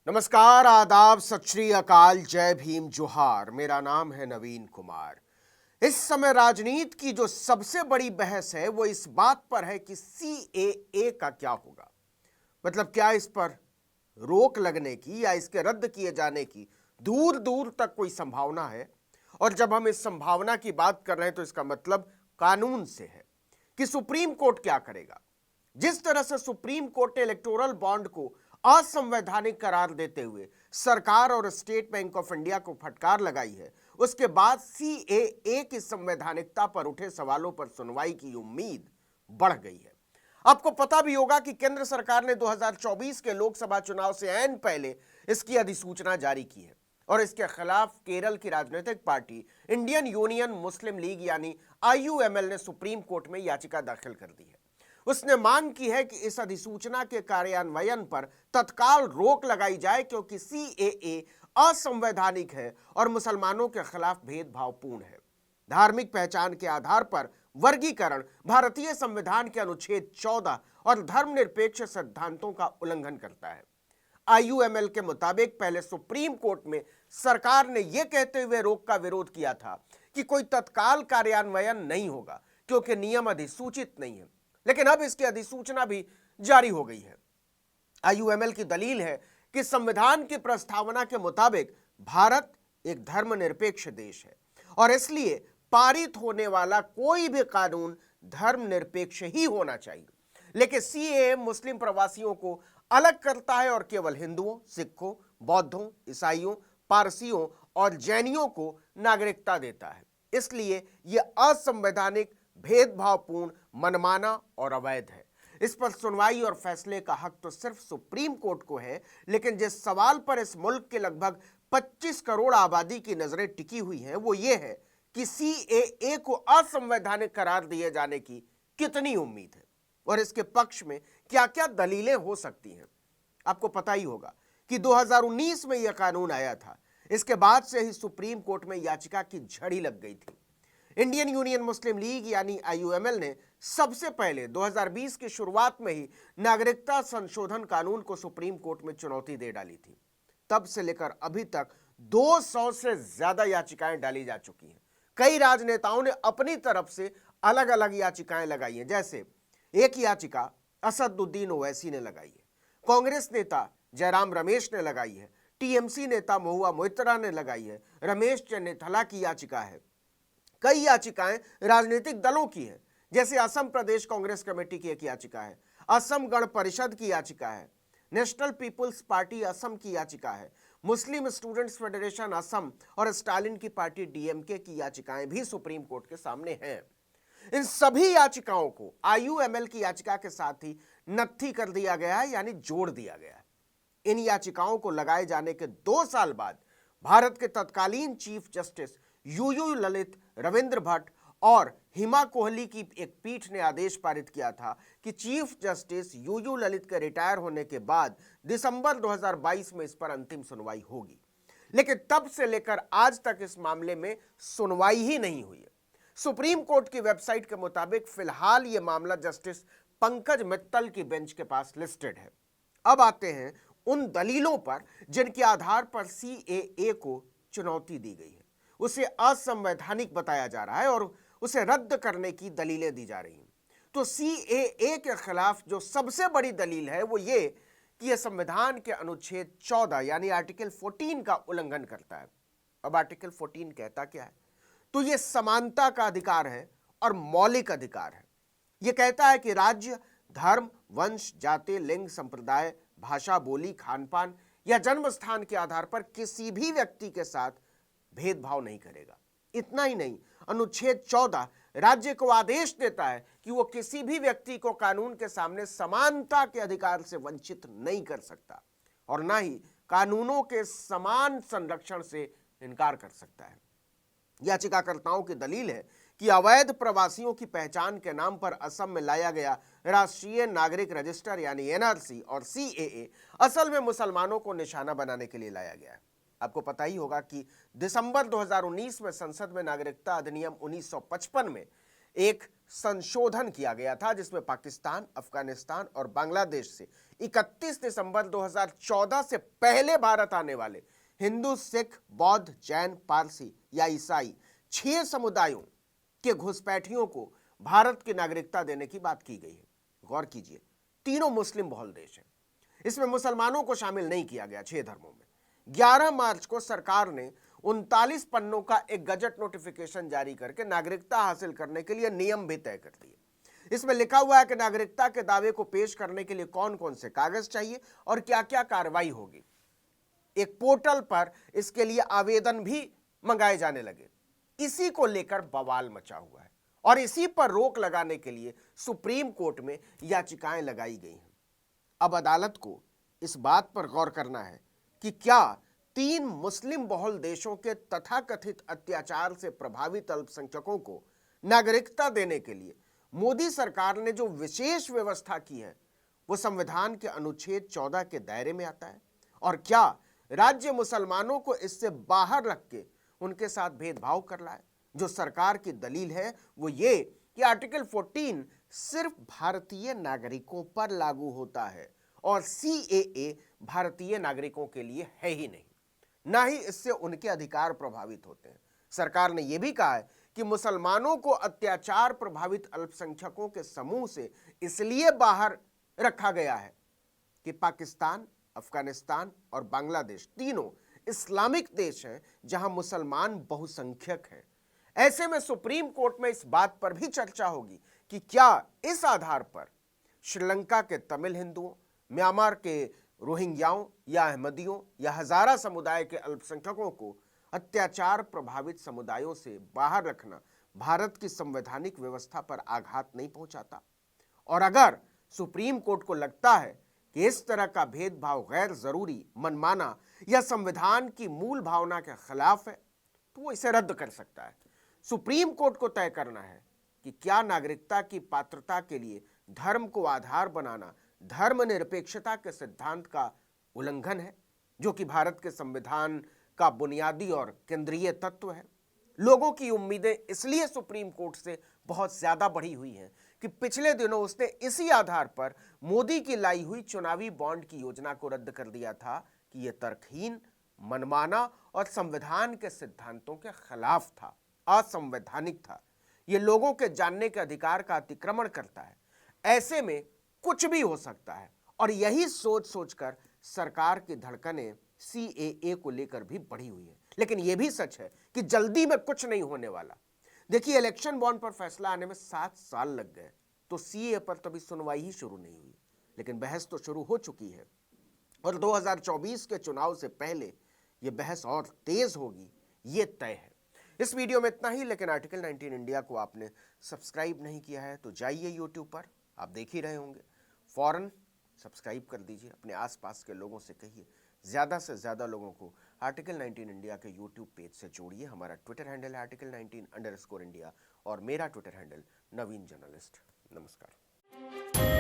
नमस्कार, आदाब, सत श्री अकाल, जय भीम, जोहार। मेरा नाम है नवीन कुमार। इस समय राजनीति की जो सबसे बड़ी बहस है वो इस बात पर है कि सीएए का क्या होगा। मतलब क्या इस पर रोक लगने की या इसके रद्द किए जाने की दूर दूर तक कोई संभावना है। और जब हम इस संभावना की बात कर रहे हैं तो इसका मतलब कानून से है कि सुप्रीम कोर्ट क्या करेगा। जिस तरह से सुप्रीम कोर्ट ने इलेक्टोरल बॉन्ड को असंवैधानिक करार देते हुए सरकार और स्टेट बैंक ऑफ इंडिया को फटकार लगाई है, उसके बाद सीएए की संवैधानिकता पर उठे सवालों पर सुनवाई की उम्मीद बढ़ गई है। आपको पता भी होगा कि केंद्र सरकार ने 2024 के लोकसभा चुनाव से ऐन पहले इसकी अधिसूचना जारी की है और इसके खिलाफ केरल की राजनीतिक पार्टी इंडियन यूनियन मुस्लिम लीग यानी आईयूएमएल ने सुप्रीम कोर्ट में याचिका दाखिल कर दी है। उसने मांग की है कि इस अधिसूचना के कार्यान्वयन पर तत्काल रोक लगाई जाए क्योंकि सीएए असंवैधानिक है और मुसलमानों के खिलाफ भेदभावपूर्ण है। धार्मिक पहचान के आधार पर वर्गीकरण भारतीय संविधान के अनुच्छेद 14 और धर्मनिरपेक्ष सिद्धांतों का उल्लंघन करता है। आईयूएमएल के मुताबिक पहले सुप्रीम कोर्ट में सरकार ने यह कहते हुए रोक का विरोध किया था कि कोई तत्काल कार्यान्वयन नहीं होगा क्योंकि नियम अधिसूचित नहीं है, लेकिन अब इसकी अधिसूचना भी जारी हो गई है। आईयूएमएल की दलील है कि संविधान की प्रस्तावना के मुताबिक भारत एक धर्मनिरपेक्ष देश है और इसलिए पारित होने वाला कोई भी कानून धर्मनिरपेक्ष ही होना चाहिए। लेकिन सीएए मुस्लिम प्रवासियों को अलग करता है और केवल हिंदुओं, सिखों, बौद्धों, ईसाइयों, पारसियों और जैनियों को नागरिकता देता है। इसलिए यह असंवैधानिक, भेदभावपूर्ण, मनमाना और अवैध है। इस पर सुनवाई और फैसले का हक तो सिर्फ सुप्रीम कोर्ट को है, लेकिन जिस सवाल पर इस मुल्क के लगभग 25 करोड़ आबादी की नजरें टिकी हुई हैं वो ये है कि सीएए को असंवैधानिक करार दिए जाने की कितनी उम्मीद है और इसके पक्ष में क्या क्या दलीलें हो सकती हैं। आपको पता ही होगा कि 2019 में यह कानून आया था। इसके बाद से ही सुप्रीम कोर्ट में याचिका की झड़ी लग गई थी। इंडियन यूनियन मुस्लिम लीग यानी आईयूएमएल ने सबसे पहले 2020 की शुरुआत में ही नागरिकता संशोधन कानून को सुप्रीम कोर्ट में चुनौती दे डाली थी। तब से लेकर अभी तक 200 से ज्यादा याचिकाएं डाली जा चुकी हैं। कई राजनेताओं ने अपनी तरफ से अलग अलग याचिकाएं लगाई हैं। जैसे एक याचिका असदुद्दीन ओवैसी ने लगाई है, कांग्रेस नेता जयराम रमेश ने लगाई है, टीएमसी नेता महुआ मोइत्रा ने लगाई है, रमेश चन्नीथला की याचिका है। कई याचिकाएं राजनीतिक दलों की हैं, जैसे असम प्रदेश कांग्रेस कमेटी की एक याचिका है, असम गण परिषद की याचिका है, नेशनल पीपुल्स पार्टी असम की याचिका है, मुस्लिम स्टूडेंट्स फेडरेशन असम और स्टालिन की पार्टी डीएमके की याचिकाएं भी सुप्रीम कोर्ट के सामने हैं। इन सभी याचिकाओं को आईयूएमएल की याचिका के साथ ही नत्थी कर दिया गया है, यानी जोड़ दिया गया है। इन याचिकाओं को लगाए जाने के 2 साल बाद भारत के तत्कालीन chief justice U U Lalit, Ravindra Bhatt और हिमा कोहली की एक पीठ ने आदेश पारित किया था कि चीफ जस्टिस यूयू ललित के रिटायर होने के बाद दिसंबर 2022 में इस पर अंतिम सुनवाई होगी। लेकिन तब से लेकर आज तक इस मामले में सुनवाई ही नहीं हुई है। सुप्रीम कोर्ट की वेबसाइट के मुताबिक फिलहाल यह मामला जस्टिस पंकज मित्तल की बेंच के पास लिस्टेड है। अब आते हैं उन दलीलों पर जिनके आधार पर सीएए को चुनौती दी गई है। उसे असंवैधानिक बताया जा रहा है और उसे रद्द करने की दलीलें दी जा रही हैं। तो सीएए के खिलाफ जो सबसे बड़ी दलील है वो ये कि यह संविधान के अनुच्छेद 14 यानी आर्टिकल 14 का उल्लंघन करता है। अब आर्टिकल 14 कहता क्या है? तो यह समानता का अधिकार है और मौलिक अधिकार है। यह कहता है कि राज्य धर्म, वंश, जाति, लिंग, संप्रदाय, भाषा, बोली, खानपान या जन्म स्थान के आधार पर किसी भी व्यक्ति के साथ भेदभाव नहीं करेगा। इतना ही नहीं, अनुच्छेद 14 राज्य को आदेश देता है कि वो किसी भी व्यक्ति को कानून के सामने समानता के अधिकार से वंचित नहीं कर सकता और ना ही कानूनों के समान संरक्षण से इनकार कर सकता है। याचिकाकर्ताओं की दलील है कि अवैध प्रवासियों की पहचान के नाम पर असम में लाया गया राष्ट्रीय नागरिक रजिस्टर यानी एनआरसी और सीएए असल में मुसलमानों को निशाना बनाने के लिए लाया गया है। आपको पता ही होगा कि दिसंबर 2019 में संसद में नागरिकता अधिनियम 1955 में एक संशोधन किया गया था जिसमें पाकिस्तान, अफगानिस्तान और बांग्लादेश से 31 दिसंबर 2014 से पहले भारत आने वाले हिंदू, सिख, बौद्ध, जैन, पारसी या ईसाई 6 समुदायों के घुसपैठियों को भारत की नागरिकता देने की बात की गई है। गौर कीजिए, तीनों मुस्लिम बहुल देश हैं, इसमें मुसलमानों को शामिल नहीं किया गया। 6 धर्मों में 11 मार्च को सरकार ने 39 पन्नों का एक गजट नोटिफिकेशन जारी करके नागरिकता हासिल करने के लिए नियम भी तय कर दिए। इसमें लिखा हुआ है कि नागरिकता के दावे को पेश करने के लिए कौन कौन से कागज चाहिए और क्या क्या कार्रवाई होगी। एक पोर्टल पर इसके लिए आवेदन भी मंगाए जाने लगे। इसी को लेकर बवाल मचा हुआ है और इसी पर रोक लगाने के लिए सुप्रीम कोर्ट में याचिकाएं लगाई गई हैं। अब अदालत को इस बात पर गौर करना है कि क्या 3 मुस्लिम बहुल देशों के तथाकथित अत्याचार से प्रभावित अल्पसंख्यकों को नागरिकता देने के लिए मोदी सरकार ने जो विशेष व्यवस्था की है वो संविधान के अनुच्छेद 14 के दायरे में आता है, और क्या राज्य मुसलमानों को इससे बाहर रख के उनके साथ भेदभाव कर रहा है। जो सरकार की दलील है वो ये कि आर्टिकल 14 सिर्फ भारतीय नागरिकों पर लागू होता है और CAA भारतीय नागरिकों के लिए है ही नहीं, ना ही इससे उनके अधिकार प्रभावित होते हैं। सरकार ने यह भी कहा है कि मुसलमानों को अत्याचार प्रभावित अल्पसंख्यकों के समूह से इसलिए बाहर रखा गया है कि पाकिस्तान, अफगानिस्तान और बांग्लादेश तीनों इस्लामिक देश हैं जहां मुसलमान बहुसंख्यक हैं। ऐसे में सुप्रीम कोर्ट में इस बात पर भी चर्चा होगी कि क्या इस आधार पर श्रीलंका के तमिल हिंदुओं, म्यांमार के रोहिंग्याओं या अहमदियों या हजारा समुदाय के अल्पसंख्यकों को अत्याचार प्रभावित समुदायों से बाहर रखना भारत की संवैधानिक व्यवस्था पर आघात नहीं पहुंचाता। और अगर सुप्रीम कोर्ट को लगता है कि इस तरह का भेदभाव गैर जरूरी, मनमाना या संविधान की मूल भावना के खिलाफ है तो वो इसे रद्द कर सकता है। सुप्रीम कोर्ट को तय करना है कि क्या नागरिकता की पात्रता के लिए धर्म को आधार बनाना धर्मनिरपेक्षता के सिद्धांत का उल्लंघन है, जो कि भारत के संविधान का बुनियादी और केंद्रीय तत्व है। लोगों की उम्मीदें इसलिए सुप्रीम कोर्ट से बहुत ज्यादा बढ़ी हुई हैं कि पिछले दिनों उसने इसी आधार पर मोदी की लाई हुई चुनावी बॉन्ड की योजना को रद्द कर दिया था कि यह तर्कहीन, मनमाना और संविधान के सिद्धांतों के खिलाफ था, असंवैधानिक था। यह लोगों के जानने के अधिकार का अतिक्रमण करता है। ऐसे में कुछ भी हो सकता है और यही सोच सोचकर सरकार की धड़कनें CAA को लेकर भी बढ़ी हुई है। लेकिन यह भी सच है कि जल्दी में कुछ नहीं होने वाला। देखिए, इलेक्शन बॉन्ड पर फैसला आने में 7 साल लग गए तो CAA पर तभी सुनवाई ही शुरू नहीं हुई, लेकिन बहस तो शुरू हो चुकी है और 2024 के चुनाव से पहले यह बहस और तेज होगी, ये तय है। इस वीडियो में इतना ही, लेकिन आर्टिकल 19 इंडिया को आपने सब्सक्राइब नहीं किया है तो जाइए यूट्यूब पर, आप देख ही रहे होंगे, फौरन सब्सक्राइब कर दीजिए। अपने आसपास के लोगों से कहिए, ज़्यादा से ज़्यादा लोगों को आर्टिकल 19 इंडिया के यूट्यूब पेज से जोड़िए। हमारा ट्विटर हैंडल है आर्टिकल 19_इंडिया और मेरा ट्विटर हैंडल नवीन जर्नलिस्ट। नमस्कार।